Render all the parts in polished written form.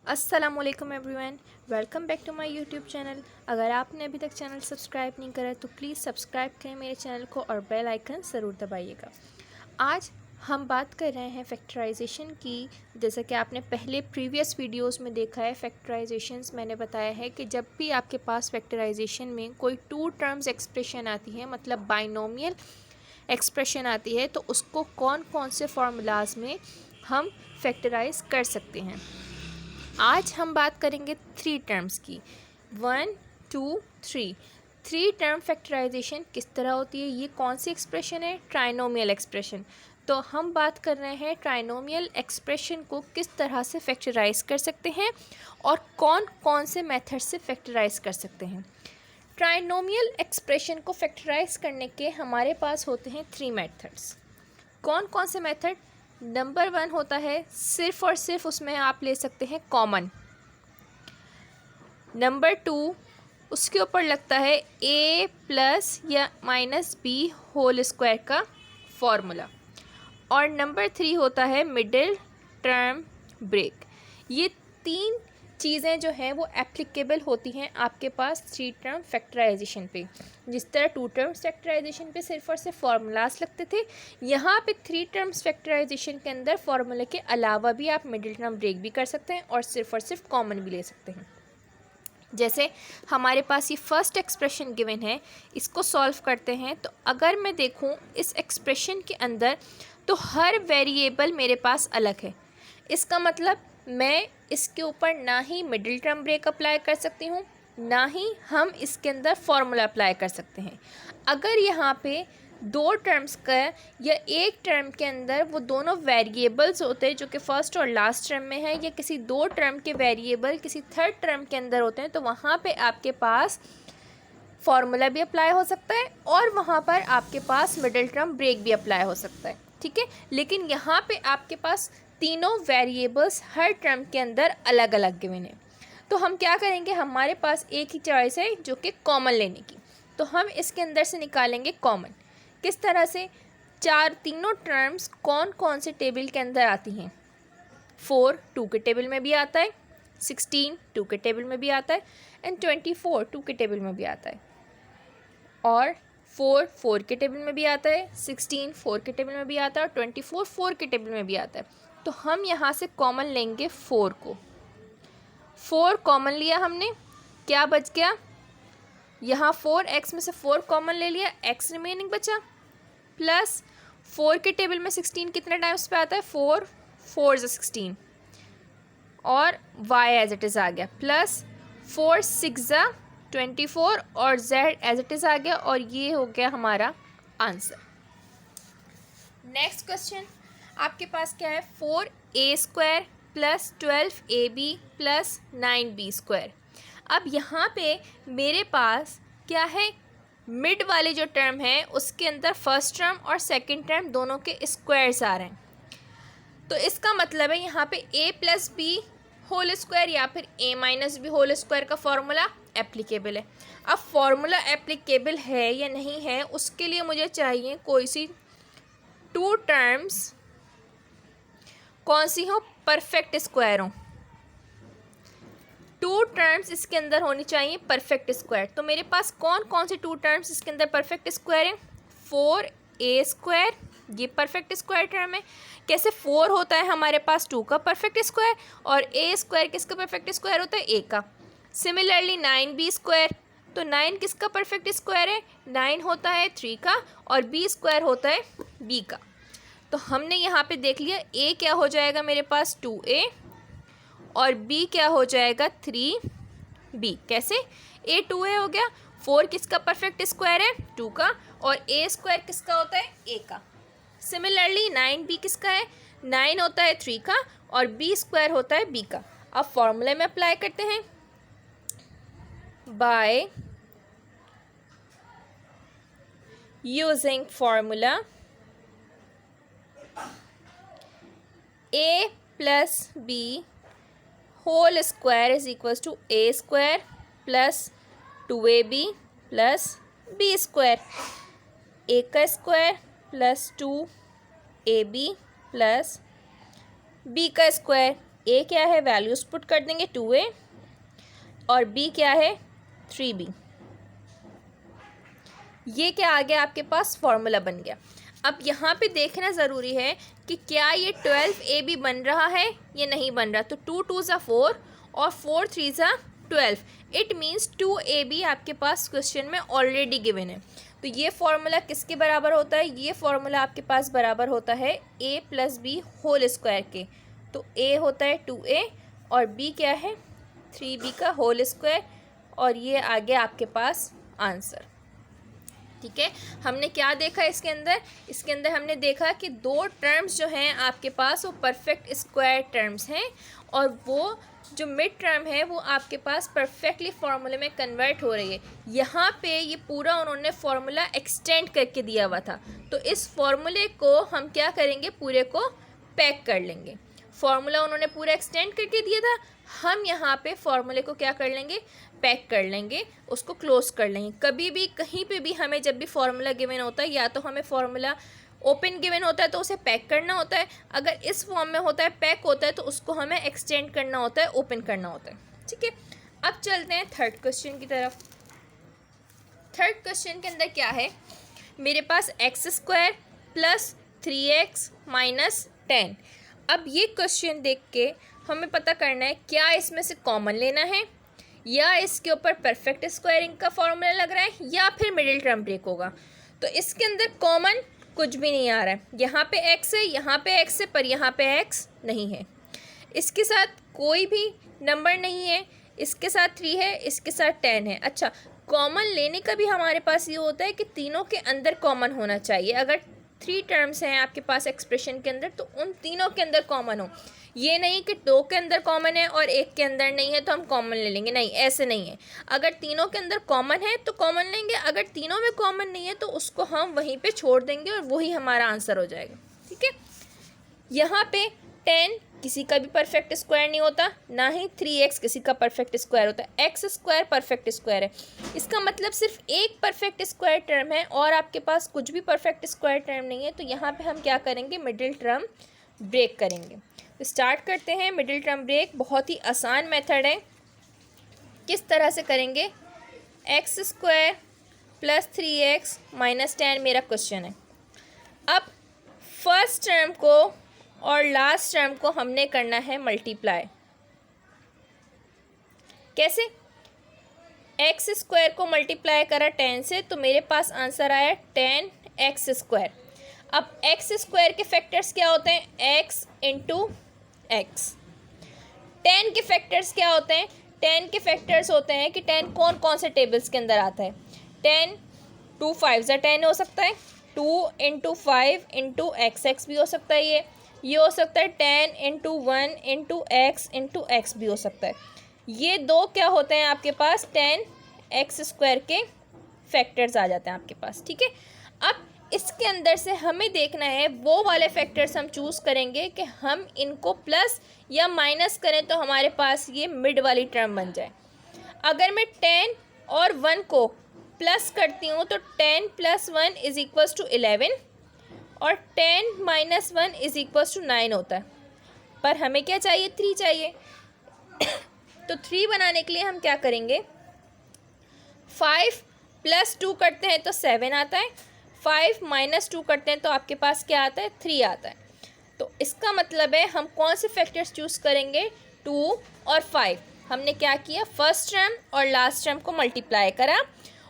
अस्सलामुअलैकुम everyone, welcome back to my YouTube channel. अगर आपने अभी तक चैनल सब्सक्राइब नहीं करा तो प्लीज़ सब्सक्राइब करें मेरे चैनल को और बेल आइकन ज़रूर दबाइएगा। आज हम बात कर रहे हैं फैक्टराइजेशन की। जैसा कि आपने पहले प्रीवियस वीडियोस में देखा है, फैक्टराइजेशंस मैंने बताया है कि जब भी आपके पास फैक्टराइजेशन में कोई टू टर्म्स एक्सप्रेशन आती है, मतलब बाइनोमियल एक्सप्रेशन आती है, तो उसको कौन कौन से फार्मूलाज में हम फैक्टराइज कर सकते हैं। आज हम बात करेंगे थ्री टर्म्स की, 1, 2, 3। थ्री टर्म फैक्टराइजेशन किस तरह होती है, ये कौन सी एक्सप्रेशन है? Trinomial expression. तो हम बात कर रहे हैं ट्राइनोमियल एक्सप्रेशन को किस तरह से फैक्टराइज कर सकते हैं और कौन कौन से मेथड से फैक्टराइज कर सकते हैं। ट्राइनोमियल एक्सप्रेशन को फैक्टराइज करने के हमारे पास होते हैं थ्री मेथड्स। कौन कौन से मेथड? नंबर 1 होता है सिर्फ और सिर्फ उसमें आप ले सकते हैं कॉमन। नंबर 2 उसके ऊपर लगता है a प्लस या माइनस बी होल स्क्वायर का फॉर्मूला। और नंबर 3 होता है मिडिल टर्म ब्रेक। ये तीन चीज़ें जो हैं वो एप्लीकेबल होती हैं आपके पास थ्री टर्म फैक्टराइजेशन पे। जिस तरह टू टर्म्स फैक्टराइजेशन पे सिर्फ और सिर्फ फार्मूलाज लगते थे, यहाँ पे थ्री टर्म्स फैक्टराइजेशन के अंदर फार्मूले के अलावा भी आप मिडिल टर्म ब्रेक भी कर सकते हैं और सिर्फ कॉमन भी ले सकते हैं। जैसे हमारे पास ये फर्स्ट एक्सप्रेशन गिवन है, इसको सॉल्व करते हैं। तो अगर मैं देखूँ इस एक्सप्रेशन के अंदर, तो हर वेरिएबल मेरे पास अलग है। इसका मतलब मैं इसके ऊपर ना ही मिडिल टर्म ब्रेक अप्लाई कर सकती हूँ, ना ही हम इसके अंदर फॉर्मूला अप्लाई कर सकते हैं। अगर यहाँ पे दो टर्म्स का या एक टर्म के अंदर वो दोनों वेरिएबल्स होते हैं जो कि फर्स्ट और लास्ट टर्म में है, या किसी दो टर्म के वेरिएबल किसी थर्ड टर्म के अंदर होते हैं, तो वहाँ पे आपके पास फॉर्मूला भी अप्लाई हो सकता है और वहाँ पर आपके पास मिडिल टर्म ब्रेक भी अप्लाई हो सकता है। ठीक है, लेकिन यहाँ पे आपके पास तीनों वेरिएबल्स हर टर्म के अंदर अलग अलग गिवन है। तो हम क्या करेंगे, हमारे पास एक ही चॉइस है जो कि कॉमन लेने की। तो हम इसके अंदर से निकालेंगे कॉमन। किस तरह से? तीनों टर्म्स कौन कौन से टेबल के अंदर आती हैं? 4 2 के टेबल में भी आता है, 16 2 के टेबल में भी आता है, एंड 24 2 के टेबल में भी आता है, और 4 4 के टेबल में भी आता है, 16 4 के टेबल में भी आता है, और 24 4 के टेबल में भी आता है। तो हम यहाँ से कॉमन लेंगे 4 को। 4 कॉमन लिया हमने, क्या बच गया? यहाँ 4x में से 4 कॉमन ले लिया, x रिमेनिंग बचा, प्लस 4 के टेबल में 16 कितने टाइम्स पे आता है? 4 4 ज़ा 16, और y एज इट इज़ आ गया, प्लस 4 6 ज़ा 24, और z एज इट इज़ आ गया, और ये हो गया हमारा आंसर। नेक्स्ट क्वेश्चन आपके पास क्या है? 4a² plus 12ab plus 9b square. अब यहाँ पे मेरे पास क्या है? मिड वाले जो टर्म है उसके अंदर फर्स्ट टर्म और सेकंड टर्म दोनों के स्क्वायर्स आ रहे हैं। तो इसका मतलब है यहाँ पे a plus B whole square या फिर a minus B whole square का फॉर्मूला एप्लीकेबल है। अब फॉर्मूला एप्लीकेबल है या नहीं है, उसके लिए मुझे चाहिए कोई सी टू टर्म्स कौन सी हो? परफेक्ट स्क्वायर हो। टू टर्म्स इसके अंदर होनी चाहिए परफेक्ट स्क्वायर। तो मेरे पास कौन कौन सी टू टर्म्स इसके अंदर परफेक्ट स्क्वायर हैं? 4a², ये परफेक्ट स्क्वायर टर्म है। कैसे? 4 होता है हमारे पास 2 का परफेक्ट स्क्वायर, और a² किसका परफेक्ट स्क्वायर होता है? a का। सिमिलरली 9b², तो 9 किसका परफेक्ट स्क्वायर है? 9 होता है 3 का, और b² होता है b का। तो हमने यहाँ पे देख लिया, a क्या हो जाएगा मेरे पास? 2a, और b क्या हो जाएगा? 3b। कैसे? a 2a हो गया, 4 किसका परफेक्ट स्क्वायर है? 2 का, और a² किसका होता है? a का। सिमिलरली 9b किसका है? 9 होता है 3 का, और b² होता है b का। अब फॉर्मूले में अप्लाई करते हैं। By using formula a plus b whole square is equals to a² plus 2ab plus b²। a का square plus 2ab plus b का स्क्वायर ए क्या है, वैल्यूज पुट कर देंगे 2a, और बी क्या है 3b। ये क्या आ गया आपके पास, फॉर्मूला बन गया। अब यहाँ पे देखना ज़रूरी है कि क्या ये 12ab बन रहा है या नहीं बन रहा। तो 2 2 ज़ा 4 और 4 3 ज़ा 12, इट मीन्स 2ab आपके पास क्वेश्चन में ऑलरेडी गिवन है। तो ये फॉर्मूला किसके बराबर होता है, ये फॉर्मूला आपके पास बराबर होता है a + b होल स्क्वायर के। तो a होता है 2a और b क्या है 3b का होल स्क्वायर, और ये आ गया आपके पास आंसर। ठीक है, हमने क्या देखा इसके अंदर हमने देखा कि दो टर्म्स जो हैं आपके पास वो परफेक्ट स्क्वायर टर्म्स हैं, और वो जो मिड टर्म है वो आपके पास परफेक्टली फार्मूले में कन्वर्ट हो रही है। यहाँ पे ये पूरा उन्होंने फार्मूला एक्सटेंड करके दिया हुआ था, तो इस फार्मूले को हम क्या करेंगे, पूरे को पैक कर लेंगे। फार्मूला उन्होंने पूरा एक्सटेंड करके दिया था, हम यहाँ पे फार्मूले को क्या कर लेंगे, पैक कर लेंगे, उसको क्लोज कर लेंगे। कभी भी कहीं पे भी हमें जब भी फार्मूला गिवन होता है, या तो हमें फार्मूला ओपन गिवन होता है तो उसे पैक करना होता है, अगर इस फॉर्म में होता है पैक होता है तो उसको हमें एक्सटेंड करना होता है, ओपन करना होता है। ठीक है, अब चलते हैं थर्ड क्वेश्चन की तरफ। थर्ड क्वेश्चन के अंदर क्या है, मेरे पास x² + 3x - 10। अब ये क्वेश्चन देख के हमें पता करना है क्या इसमें से कॉमन लेना है, या इसके ऊपर परफेक्ट स्क्वायरिंग का फॉर्मूला लग रहा है, या फिर मिडिल टर्म ब्रेक होगा। तो इसके अंदर कॉमन कुछ भी नहीं आ रहा है। यहाँ पे x है, यहाँ पे x है, पर यहाँ पे x नहीं है। इसके साथ कोई भी नंबर नहीं है, इसके साथ 3 है, इसके साथ 10 है। अच्छा, कॉमन लेने का भी हमारे पास ये होता है कि तीनों के अंदर कॉमन होना चाहिए। अगर 3 टर्म्स हैं आपके पास एक्सप्रेशन के अंदर, तो उन तीनों के अंदर कॉमन हो। ये नहीं कि 2 के अंदर कॉमन है और 1 के अंदर नहीं है तो हम कॉमन ले लेंगे, नहीं, ऐसे नहीं है। अगर तीनों के अंदर कॉमन है तो कॉमन लेंगे, अगर तीनों में कॉमन नहीं है तो उसको हम वहीं पे छोड़ देंगे और वही हमारा आंसर हो जाएगा। ठीक है, यहाँ पे 10 किसी का भी परफेक्ट स्क्वायर नहीं होता, ना ही 3x किसी का परफेक्ट स्क्वायर होता है। x² परफेक्ट स्क्वायर है, इसका मतलब सिर्फ एक परफेक्ट स्क्वायर टर्म है और आपके पास कुछ भी परफेक्ट स्क्वायर टर्म नहीं है। तो यहाँ पे हम क्या करेंगे, मिडिल टर्म ब्रेक करेंगे। तो स्टार्ट करते हैं मिडिल टर्म ब्रेक। बहुत ही आसान मेथड है। किस तरह से करेंगे, x² + 3x - 10 मेरा क्वेश्चन है। अब फर्स्ट टर्म को और लास्ट टर्म को हमने करना है मल्टीप्लाई। कैसे, x² को मल्टीप्लाई करा 10 से तो मेरे पास आंसर आया 10x²। अब x² के फैक्टर्स क्या होते हैं, x × x। 10 के फैक्टर्स क्या होते हैं, 10 के फैक्टर्स होते हैं कि 10 कौन कौन से टेबल्स के अंदर आता है। 10 2 5 10 हो सकता है, 2 × 5 × x भी हो सकता है, ये हो सकता है 10 × 1 × x भी हो सकता है। ये दो क्या होते हैं आपके पास, 10x² के फैक्टर्स आ जाते हैं आपके पास। ठीक है, अब इसके अंदर से हमें देखना है वो वाले फैक्टर्स हम चूज़ करेंगे कि हम इनको प्लस या माइनस करें तो हमारे पास ये मिड वाली टर्म बन जाए। अगर मैं 10 और 1 को प्लस करती हूँ तो 10 + 1 = 11 और 10 - 1 = 9 होता है। पर हमें क्या चाहिए, 3 चाहिए। तो 3 बनाने के लिए हम क्या करेंगे, 5 + 2 करते हैं तो 7 आता है, 5 - 2 करते हैं तो आपके पास क्या आता है, 3 आता है। तो इसका मतलब है हम कौन से फैक्टर्स चूज़ करेंगे, 2 और 5। हमने क्या किया, फर्स्ट टर्म और लास्ट टर्म को मल्टीप्लाई करा।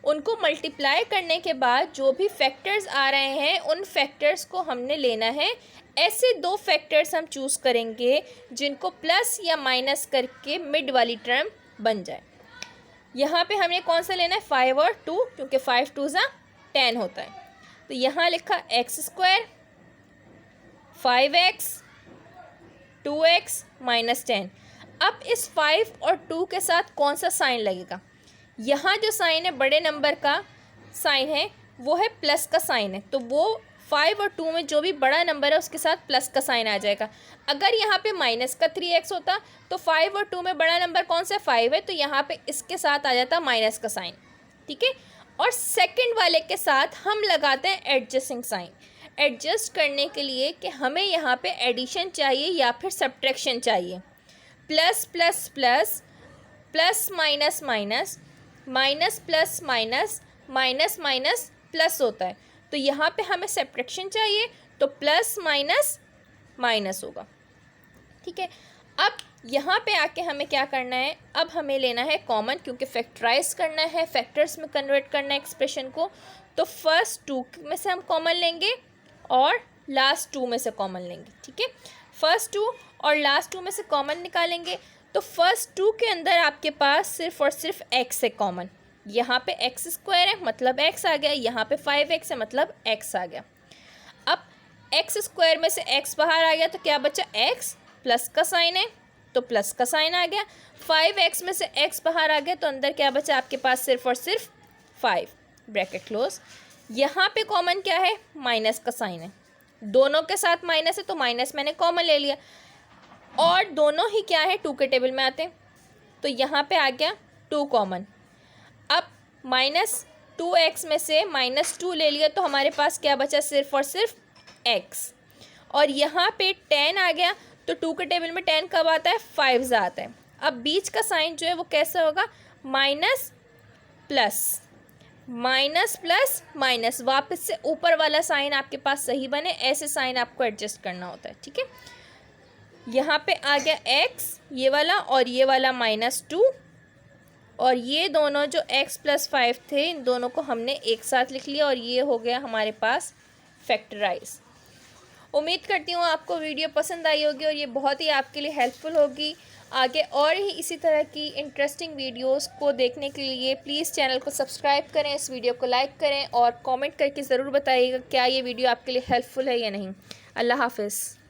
उनको मल्टीप्लाई करने के बाद जो भी फैक्टर्स आ रहे हैं उन फैक्टर्स को हमने लेना है। ऐसे दो फैक्टर्स हम चूज़ करेंगे जिनको प्लस या माइनस करके मिड वाली टर्म बन जाए। यहाँ पे हमें कौन सा लेना है, 5 और 2, क्योंकि 5 × 2 = 10 होता है। तो यहाँ लिखा x² 5x 2x - 10। अब इस 5 और 2 के साथ कौन सा साइन लगेगा, यहाँ जो साइन है बड़े नंबर का साइन है वो है प्लस का साइन है, तो वो 5 और 2 में जो भी बड़ा नंबर है उसके साथ प्लस का साइन आ जाएगा। अगर यहाँ पे माइनस का 3x होता तो 5 और 2 में बड़ा नंबर कौन सा है, 5 है, तो यहाँ पे इसके साथ आ जाता माइनस का साइन। ठीक है, और सेकंड वाले के साथ हम लगाते हैं एडजस्टिंग साइन, एडजस्ट करने के लिए कि हमें यहाँ पे एडिशन चाहिए या फिर सब्ट्रैक्शन चाहिए। Plus plus plus, plus minus minus, minus plus minus, minus minus plus होता है। तो यहाँ पे हमें सब्ट्रैक्शन चाहिए, तो प्लस माइनस माइनस होगा। ठीक है, अब यहाँ पे आके हमें क्या करना है, अब हमें लेना है कॉमन, क्योंकि फैक्टराइज करना है, फैक्टर्स में कन्वर्ट करना है एक्सप्रेशन को। तो फर्स्ट टू में से हम कॉमन लेंगे और लास्ट टू में से कॉमन लेंगे। ठीक है, फर्स्ट टू और लास्ट टू में से कॉमन निकालेंगे। तो फर्स्ट टू के अंदर आपके पास सिर्फ और सिर्फ एक्स है कॉमन। यहाँ पे एक्स स्क्वायर है मतलब एक्स आ गया, यहाँ पे 5x है मतलब एक्स आ गया। अब एक्स स्क्वायर में से एक्स बाहर आ गया तो क्या बचा, एक्स प्लस का साइन है तो प्लस का साइन आ गया। 5x में से x बाहर आ गया तो अंदर क्या बचा आपके पास, सिर्फ और सिर्फ 5, ब्रैकेट क्लोज। यहाँ पे कॉमन क्या है, माइनस का साइन है, दोनों के साथ माइनस है तो माइनस मैंने कॉमन ले लिया, और दोनों ही क्या है 2 के टेबल में आते हैं, तो यहाँ पे आ गया 2 कॉमन। अब -2x में से -2 ले लिया तो हमारे पास क्या बचा, सिर्फ और सिर्फ x, और यहाँ पे 10 आ गया तो 2 के टेबल में 10 कब आता है, 5 आता है। अब बीच का साइन जो है वो कैसा होगा, minus plus, minus plus minus, वापस से ऊपर वाला साइन आपके पास सही बने ऐसे साइन आपको एडजस्ट करना होता है। ठीक है, यहाँ पे आ गया x ये वाला और ये वाला -2, और ये दोनों जो x + 5 थे इन दोनों को हमने एक साथ लिख लिया और ये हो गया हमारे पास फैक्टराइज। उम्मीद करती हूँ आपको वीडियो पसंद आई होगी और ये बहुत ही आपके लिए हेल्पफुल होगी। आगे और ही इसी तरह की इंटरेस्टिंग वीडियोस को देखने के लिए प्लीज़ चैनल को सब्सक्राइब करें, इस वीडियो को लाइक करें और कमेंट करके ज़रूर बताइएगा क्या ये वीडियो आपके लिए हेल्पफुल है या नहीं। अल्लाह हाफ़िज़।